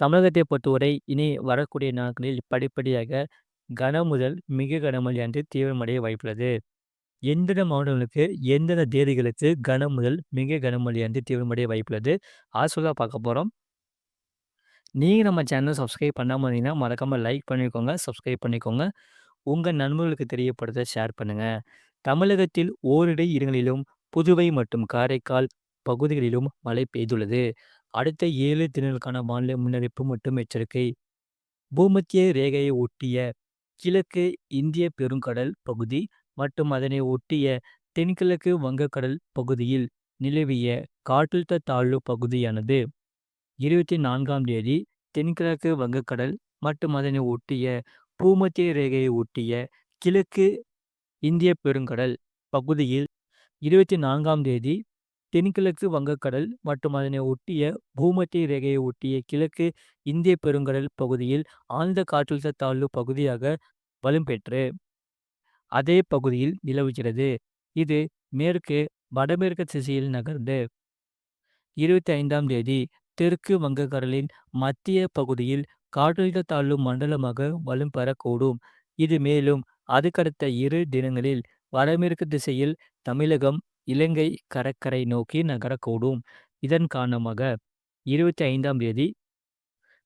தமிழகத்தை பொறுத்தவரை இனி வரக்கூடிய நாட்களில் படிப்படியாக கன முதல் மிக கனமழை என்று தீவிரமடைய வாய்ப்புள்ளது. எந்தெந்த மாவட்டங்களுக்கு எந்தெந்த தேதிகளுக்கு கன முதல் மிக கனமழை என்று தீவிரமடைய வாய்ப்புள்ளது. சொல்ல பார்க்க போறோம். நீங்க நம்ம சேனல் சப்ஸ்கிரைப் பண்ணாம இருந்தீங்கன்னா மறக்காம லைக் பண்ணிக்கோங்க, சப்ஸ்கிரைப் பண்ணிக்கோங்க. உங்க நண்பர்களுக்கு தெரியப்படுத்த ஷேர் பண்ணுங்க. தமிழகத்தில் ஓரிரு இடங்களிலும், புதுவை மற்றும் காரைக்கால் பகுதிகளிலும் மழை பெய்துள்ளது. அடுத்த 7 தினங்களுக்கான வானிலை முன்னறிவிப்பு மற்றும் எச்சரிக்கை. பூமத்திய ரேகையை ஒட்டிய கிழக்கு இந்திய பெருங்கடல் பகுதி மற்றும் அதனை ஒட்டிய தென்கிழக்கு வங்கக்கடல் பகுதியில் நிலவிய காற்றழுத்த தாழ்வு பகுதியானது 24ஆம் தேதி தென்கிழக்கு வங்கக்கடல் மற்றும் அதனை ஒட்டிய பூமத்திய ரேகையை ஒட்டிய கிழக்கு இந்திய பெருங்கடல் பகுதியில் 24ஆம் தேதி தென்கிழக்கு வங்கக்கடல் மற்றும் அதனை ஒட்டிய பூமத்திய ரேகையை ஒட்டிய கிழக்கு இந்திய பெருங்கடல் பகுதியில் ஆழ்ந்த காற்றழுத்த தாழ்வு பகுதியாக வலுப்பெற்று அதே பகுதியில் நிலவுகிறது. இது மேற்கு வடமேற்கு திசையில் நகர்ந்து 25ஆம் தேதி தெற்கு வங்கக்கடலின் மத்திய பகுதியில் காற்றழுத்த தாழ்வு மண்டலமாக வலும் பெறக்கூடும். இது மேலும் அதுக்கடுத்த 2 தினங்களில் வடமேற்கு திசையில் தமிழகம், இலங்கை கடற்கரை நோக்கி நகரக்கூடும். இதன் காரணமாக 25ஆம் தேதி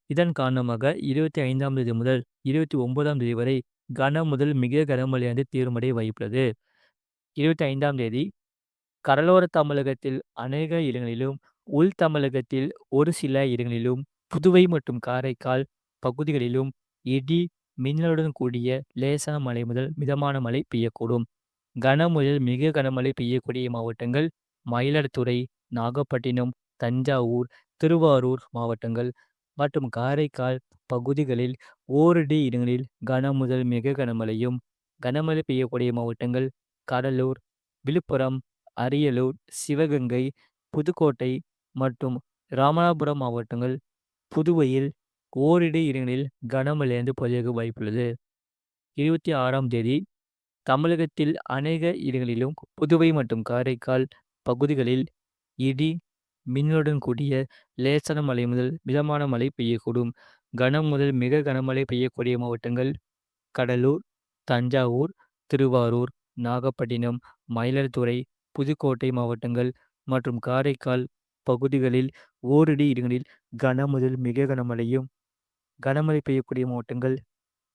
இதன் காரணமாக 25ஆம் தேதி முதல் 29ஆம் தேதி வரை கன முதல் மிக கனமழையானது தீவிரமடைய வாய்ப்புள்ளது. 25ஆம் தேதி கடலோர தமிழகத்தில் அநேக இடங்களிலும், உள் தமிழகத்தில் ஒரு சில இடங்களிலும், புதுவை மற்றும் காரைக்கால் பகுதிகளிலும் இடி, மின்னலுடன் கூடிய லேசான மழை முதல் மிதமான மழை பெய்யக்கூடும். கன முதல் மிக கனமழை பெய்யக்கூடிய மாவட்டங்கள் மயிலாடுதுறை, நாகப்பட்டினம், தஞ்சாவூர், திருவாரூர் மாவட்டங்கள் மற்றும் காரைக்கால் பகுதிகளில் ஓரிரு இடங்களில் கன முதல் மிக கனமழையும், கனமழை பெய்யக்கூடிய மாவட்டங்கள் கடலூர், விழுப்புரம், அரியலூர், சிவகங்கை, புதுக்கோட்டை மற்றும் ராமநாதபுரம் மாவட்டங்கள். புதுவையில் ஓரிரு இடங்களில் கனமழையானது பொழிய வாய்ப்புள்ளது. 26ஆம் தேதி தமிழகத்தில் அநேக இடங்களிலும், புதுவை மற்றும் காரைக்கால் பகுதிகளில் இடி, மின்னலுடன் கூடிய லேசான மழை முதல் மிதமான மழை பெய்யக்கூடும். கனம் முதல் மிக கனமழை பெய்யக்கூடிய மாவட்டங்கள் கடலூர், தஞ்சாவூர், திருவாரூர், நாகப்பட்டினம், மயிலாடுதுறை, புதுக்கோட்டை மாவட்டங்கள் மற்றும் காரைக்கால் பகுதிகளில் ஓரிரு இடங்களில் கன முதல் மிக கனமழையும், கனமழை பெய்யக்கூடிய மாவட்டங்கள்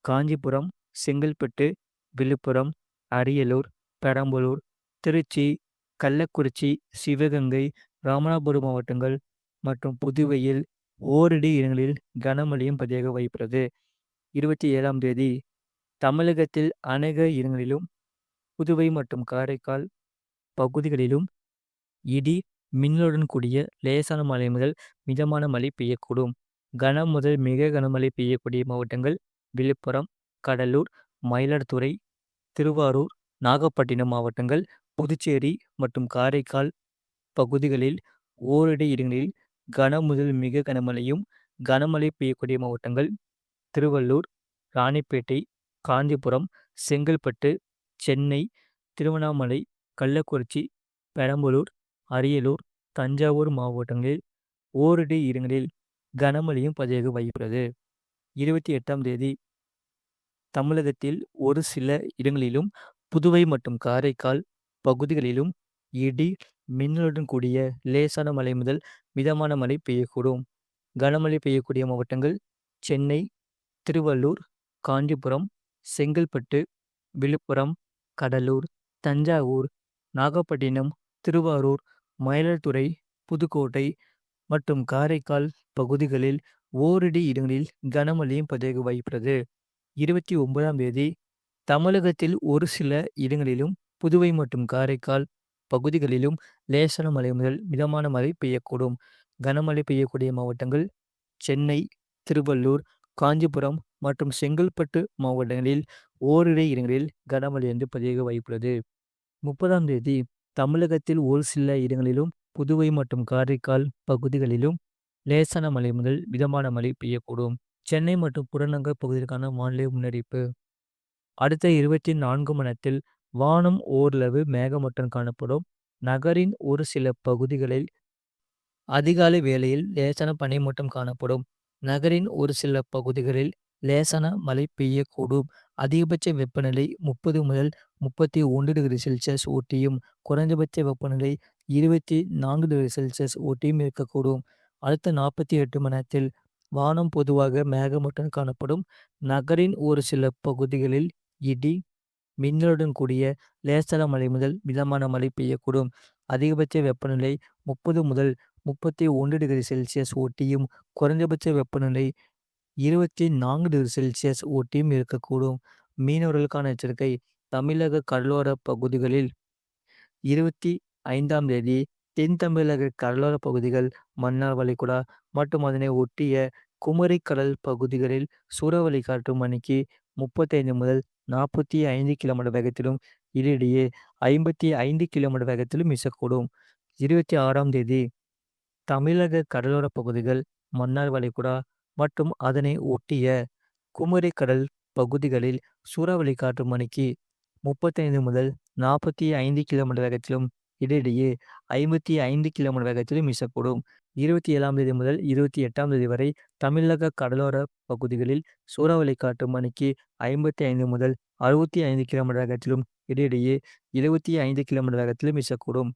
காஞ்சிபுரம், செங்கல்பட்டு, விழுப்புரம், அரியலூர், பெரம்பலூர், திருச்சி, கள்ளக்குறிச்சி, சிவகங்கை, ராமநாதபுரம் மாவட்டங்கள் மற்றும் புதுவையில் ஓரிரு இடங்களில் கனமழையும் பதிவாக வாய்ப்புள்ளது. 27ஆம் தேதி தமிழகத்தில் அநேக இடங்களிலும், புதுவை மற்றும் காரைக்கால் பகுதிகளிலும் இடி, மின்னலுடன் கூடிய லேசான மழை முதல் மிதமான மழை பெய்யக்கூடும். கனம் முதல் மிக கனமழை பெய்யக்கூடிய மாவட்டங்கள் விழுப்புரம், கடலூர், மயிலாடுதுறை, திருவாரூர், நாகப்பட்டினம் மாவட்டங்கள். புதுச்சேரி மற்றும் காரைக்கால் பகுதிகளில் ஓரிரு இடங்களில் கன முதல் மிக கனமழையும், கனமழை பெய்யக்கூடிய மாவட்டங்கள் திருவள்ளூர், ராணிப்பேட்டை, காஞ்சிபுரம், செங்கல்பட்டு, சென்னை, திருவண்ணாமலை, கள்ளக்குறிச்சி, பெரம்பலூர், அரியலூர், தஞ்சாவூர் மாவட்டங்களில் ஓரிரு இடங்களில் கனமழையும் பதிவாக வாய்ப்புள்ளது. 28ஆம் தேதி தமிழகத்தில் ஒரு சில இடங்களிலும், புதுவை மற்றும் காரைக்கால் பகுதிகளிலும் இடி, மின்னலுடன் கூடிய லேசான மழை முதல் மிதமான மழை பெய்யக்கூடும். கனமழை பெய்யக்கூடிய மாவட்டங்கள் சென்னை, திருவள்ளூர், காஞ்சிபுரம், செங்கல்பட்டு, விழுப்புரம், கடலூர், தஞ்சாவூர், நாகப்பட்டினம், திருவாரூர், மயிலாடுதுறை, புதுக்கோட்டை மற்றும் காரைக்கால் பகுதிகளில் ஓரிரு இடங்களில் கனமழையும் பதிவாக வாய்ப்புள்ளது. 29ஆம் தேதி தமிழகத்தில் ஒரு சில இடங்களிலும், புதுவை மற்றும் காரைக்கால் பகுதிகளிலும் லேசான மழை முதல் மிதமான மழை பெய்யக்கூடும். கனமழை பெய்யக்கூடிய மாவட்டங்கள் சென்னை, திருவள்ளூர், காஞ்சிபுரம் மற்றும் செங்கல்பட்டு மாவட்டங்களில் ஓரிரு இடங்களில் கனமழை என்று பதிவாக வாய்ப்புள்ளது. 30ஆம் தேதி தமிழகத்தில் ஒரு சில இடங்களிலும், புதுவை மற்றும் காரைக்கால் பகுதிகளிலும் லேசான மழை முதல் மிதமான மழை பெய்யக்கூடும். சென்னை மற்றும் புறநகர் பகுதிகளுக்கான வானிலை முன்னறிவிப்பு. அடுத்த 24 மணி நேரத்தில் வானம் ஓரளவு மேகமூட்டம் காணப்படும். நகரின் ஒரு சில பகுதிகளில் அதிகாலை வேளையில் லேசான பனிமூட்டம் காணப்படும். நகரின் ஒரு சில பகுதிகளில் லேசான மழை பெய்யக்கூடும். அதிகபட்ச வெப்பநிலை 30 முதல் 31 டிகிரி செல்சியஸ் ஊட்டியும், குறைந்தபட்ச வெப்பநிலை 24 டிகிரி செல்சியஸ் ஊட்டியும் இருக்கக்கூடும். அடுத்த 48 மணி நேரத்தில் வானம் பொதுவாக மேகமூட்டம் காணப்படும். நகரின் ஒரு சில பகுதிகளில் இடி, மின்னலுடன் கூடிய லேசான மழை முதல் மிதமான மழை பெய்யக்கூடும். அதிகபட்ச வெப்பநிலை 30 முதல் 31 டிகிரி செல்சியஸ் ஊட்டியும், குறைந்தபட்ச வெப்பநிலை 24 டிகிரி செல்சியஸ் ஊட்டியும் இருக்கக்கூடும். மீனவர்களுக்கான எச்சரிக்கை: தமிழக கடலோர பகுதிகளில் 25ஆம் தேதி தென் தமிழக கடலோர பகுதிகள், மன்னார் வளைகுடா மற்றும் அதனை ஒட்டிய குமரி கடல் பகுதிகளில் சூறாவளி காற்று மணிக்கு 35 முதல் 45 கிலோமீட்டர் வேகத்திலும், இடையிடையே 55 கிலோமீட்டர் வேகத்திலும் வீசக்கூடும். 26ஆம் தேதி தமிழக கடலோர பகுதிகள், மன்னார் வளைகுடா மற்றும் அதனை ஒட்டிய குமரி கடல் பகுதிகளில் சூறாவளி காற்று மணிக்கு 35 முதல் 45 கிலோமீட்டர் வேகத்திலும், இடையிடையே 55 கிலோமீட்டர் வேகத்திலும் வீசக்கூடும். 27ஆம் தேதி முதல் 28ஆம் தேதி வரை தமிழக கடலோர பகுதிகளில் சூறாவளி காற்று மணிக்கு 55 முதல் 65 கிலோமீட்டர் வேகத்திலும், இடையிடையே 75 கிலோமீட்டர் வேகத்திலும் வீசக்கூடும்.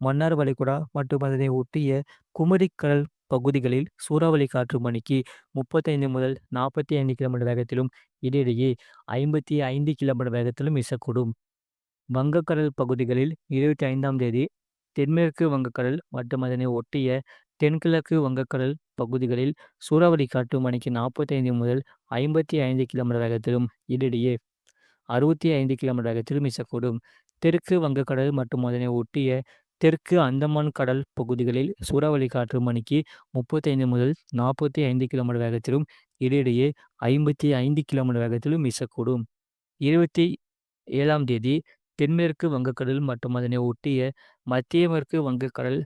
மன்னார் வளைகுடா மற்றும் அதனை ஒட்டிய குமரி கடல் பகுதிகளில் சூறாவளி காற்று மணிக்கு 35 முதல் 45 கிலோமீட்டர் வேகத்திலும், இடையிடையே 55 கிலோமீட்டர் வேகத்திலும் வீசக்கூடும். வங்கக்கடல் பகுதிகளில் 25ஆம் தேதி தென்மேற்கு வங்கக்கடல் மற்றும் அதனை ஒட்டிய தென்கிழக்கு வங்கக்கடல் பகுதிகளில் சூறாவளி காற்று மணிக்கு 45 முதல் 55 கிலோமீட்டர் வேகத்திலும், இடையிடையே 65 கிலோமீட்டர் வேகத்திலும் வீசக்கூடும். தெற்கு வங்கக்கடல் மற்றும் அதனை ஒட்டிய தெற்கு அந்தமான் கடல் பகுதிகளில் சூறாவளி காற்று மணிக்கு 35 முதல் 45 கிலோமீட்டர் வேகத்திலும், இடையிடையே 55 கிலோமீட்டர் வேகத்திலும் வீசக்கூடும். 27ஆம் தேதி தென்மேற்கு வங்கக்கடல் மற்றும் அதனை ஒட்டிய மத்திய மேற்கு வங்கக்கடல்,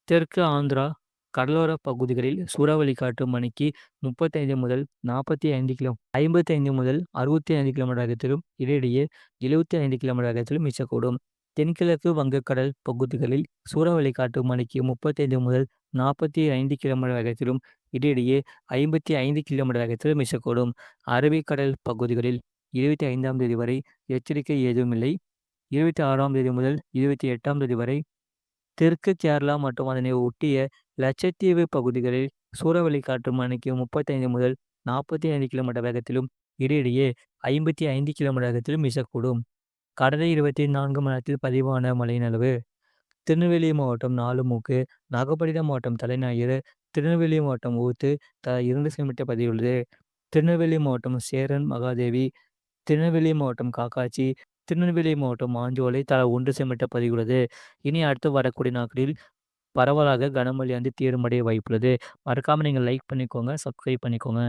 தெற்கு ஆந்திரா கடலோர பகுதிகளில் சூறாவளி காற்று மணிக்கு 35 முதல் 55 முதல் 65 கிலோமீட்டர் வேகத்திலும், இடையிடையே 75 கிலோமீட்டர் வேகத்திலும் வீசக்கூடும். தென்கிழக்கு வங்கக்கடல் பகுதிகளில் சூறாவளி காற்று மணிக்கு 35 முதல் 45 கிலோமீட்டர் வேகத்திலும், இடையிடையே 55 கிலோமீட்டர் வேகத்திலும் வீசக்கூடும். அரபிக்கடல் பகுதிகளில் 25ஆம் தேதி வரை எச்சரிக்கை ஏதுமில்லை. 26ஆம் தேதி முதல் 28ஆம் தேதி வரை தெற்கு கேரளா மற்றும் அதனை ஒட்டிய லட்சத்தீவு பகுதிகளில் சூறாவளி காற்று மணிக்கு 35 முதல் 45 கிலோமீட்டர் வேகத்திலும், இடையிடையே 55 கிலோமீட்டர் வேகத்திலும் வீசக்கூடும். கடந்த 24 மணி நேரத்தில் பதிவான மழையின் அளவு: திருநெல்வேலி மாவட்டம் நாலுமூக்கு, நாகப்பட்டினம் மாவட்டம் தலைஞாயிறு, திருநெல்வேலி மாவட்டம் ஊத்து தலா 2 சென்டிமீட்டர் பதிவுள்ளது. திருநெல்வேலி மாவட்டம் சேரன் மகாதேவி, திருநெல்வேலி மாவட்டம் காக்காட்சி, திருநெல்வேலி மாவட்டம் மாஞ்சோலை தலா 1 சென்டிமீட்டர் பதிவுள்ளது. இனி அடுத்து வரக்கூடிய நாட்களில் பரவலாக கனமழை தீவிரமடைய வாய்ப்புள்ளது. மறக்காம நீங்க லைக் பண்ணிக்கோங்க, சப்ஸ்கிரைப் பண்ணிக்கோங்க.